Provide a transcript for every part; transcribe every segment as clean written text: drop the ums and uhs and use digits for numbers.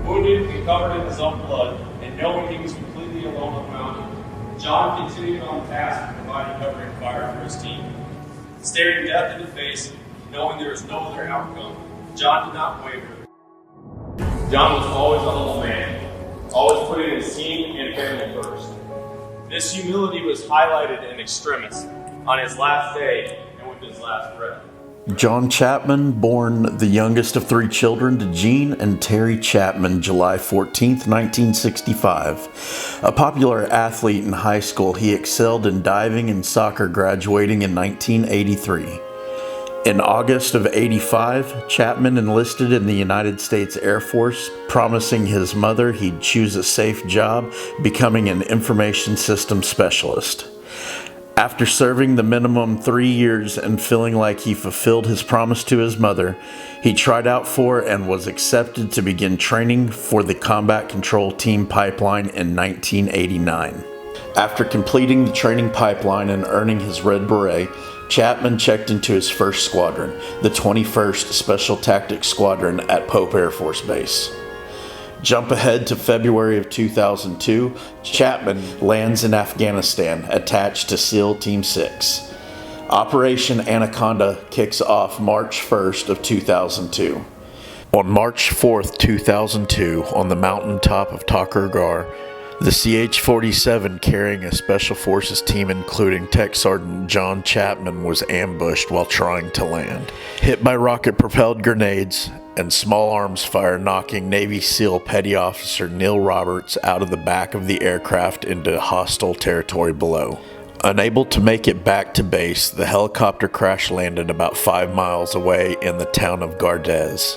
Wounded and covered in his own blood, and knowing he was completely alone on the mountain, John continued on the task of providing covering fire for his team. Staring death in the face, knowing there was no other outcome, John did not waver. John was always a humble man, always putting his team and family first. This humility was highlighted in extremis on his last day and with his last breath. John Chapman, born the youngest of 3 children to Jean and Terry Chapman, July 14, 1965. A popular athlete in high school, he excelled in diving and soccer, graduating in 1983. In August of '85, Chapman enlisted in the United States Air Force, promising his mother he'd choose a safe job, becoming an information systems specialist. After serving the minimum 3 years and feeling like he fulfilled his promise to his mother, he tried out for and was accepted to begin training for the Combat Control Team Pipeline in 1989. After completing the training pipeline and earning his Red Beret, Chapman checked into his first squadron, the 21st Special Tactics Squadron at Pope Air Force Base. Jump ahead to February of 2002, Chapman lands in Afghanistan, attached to SEAL Team 6. Operation Anaconda kicks off March 1st of 2002. On March 4th, 2002, on the mountaintop of Takur Ghar, the CH-47 carrying a Special Forces team including Tech Sergeant John Chapman was ambushed while trying to land. Hit by rocket-propelled grenades and small arms fire, knocking Navy SEAL Petty Officer Neil Roberts out of the back of the aircraft into hostile territory below. Unable to make it back to base, the helicopter crash-landed about 5 miles away in the town of Gardez.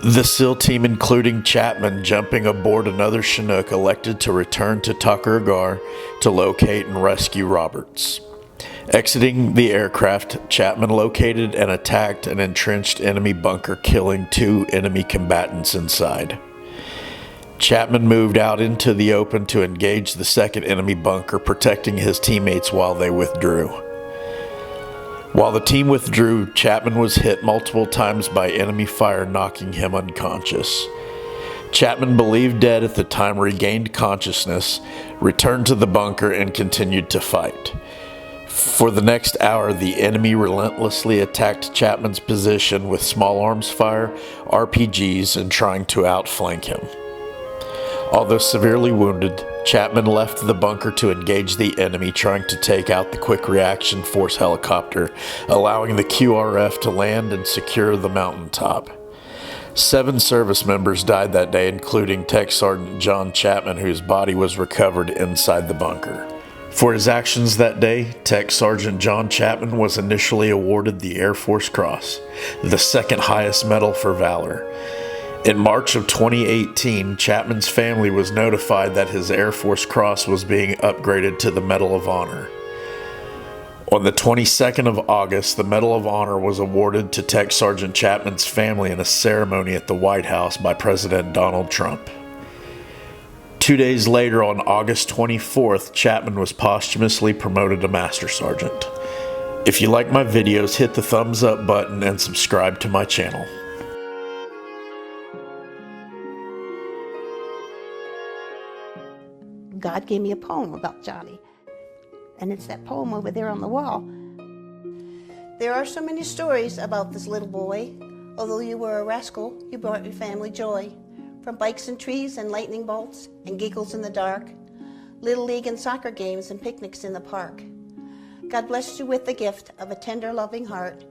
The SEAL team, including Chapman, jumping aboard another Chinook, elected to return to Takur Ghar to locate and rescue Roberts. Exiting the aircraft, Chapman located and attacked an entrenched enemy bunker, killing 2 enemy combatants inside. Chapman moved out into the open to engage the second enemy bunker, protecting his teammates while they withdrew. While the team withdrew, Chapman was hit multiple times by enemy fire, knocking him unconscious. Chapman, believed dead at the time, regained consciousness, returned to the bunker, and continued to fight. For the next hour, the enemy relentlessly attacked Chapman's position with small arms fire, RPGs, and trying to outflank him. Although severely wounded, Chapman left the bunker to engage the enemy, trying to take out the Quick Reaction Force helicopter, allowing the QRF to land and secure the mountaintop. 7 service members died that day, including Tech Sergeant John Chapman, whose body was recovered inside the bunker. For his actions that day, Tech Sergeant John Chapman was initially awarded the Air Force Cross, the second highest medal for valor. In March of 2018, Chapman's family was notified that his Air Force Cross was being upgraded to the Medal of Honor. On the 22nd of August, the Medal of Honor was awarded to Tech Sergeant Chapman's family in a ceremony at the White House by President Donald Trump. 2 days later, on August 24th, Chapman was posthumously promoted to Master Sergeant. If you like my videos, hit the thumbs up button and subscribe to my channel. God gave me a poem about Johnny, and it's that poem over there on the wall. There are so many stories about this little boy. Although you were a rascal, you brought your family joy. From bikes and trees and lightning bolts and giggles in the dark, Little League and soccer games and picnics in the park. God blessed you with the gift of a tender, loving heart.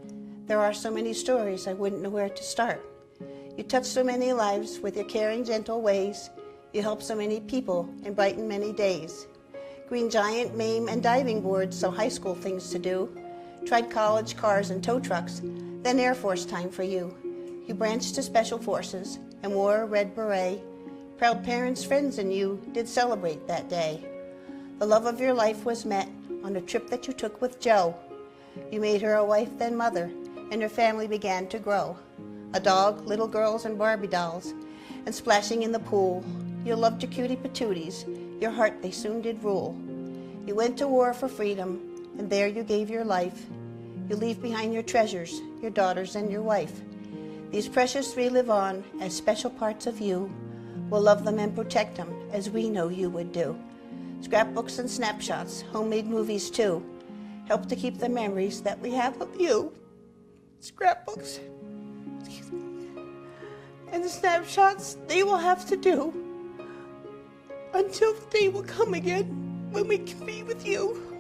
There are so many stories I wouldn't know where to start. You touched so many lives with your caring, gentle ways. You helped so many people and brightened many days. Green Giant, MAME, and diving boards, so high school things to do. Tried college, cars, and tow trucks, then Air Force time for you. You branched to Special Forces and wore a red beret. Proud parents, friends, and you did celebrate that day. The love of your life was met on a trip that you took with Jo. You made her a wife, then mother, and her family began to grow. A dog, little girls, and Barbie dolls, and splashing in the pool. You loved your cutie patooties, your heart they soon did rule. You went to war for freedom, and there you gave your life. You leave behind your treasures, your daughters and your wife. These precious 3 live on as special parts of you. will love them and protect them as we know you would do. Scrapbooks and snapshots, homemade movies too, help to keep the memories that we have of you. Scrapbooks and the snapshots, they will have to do until the day will come again when we can be with you.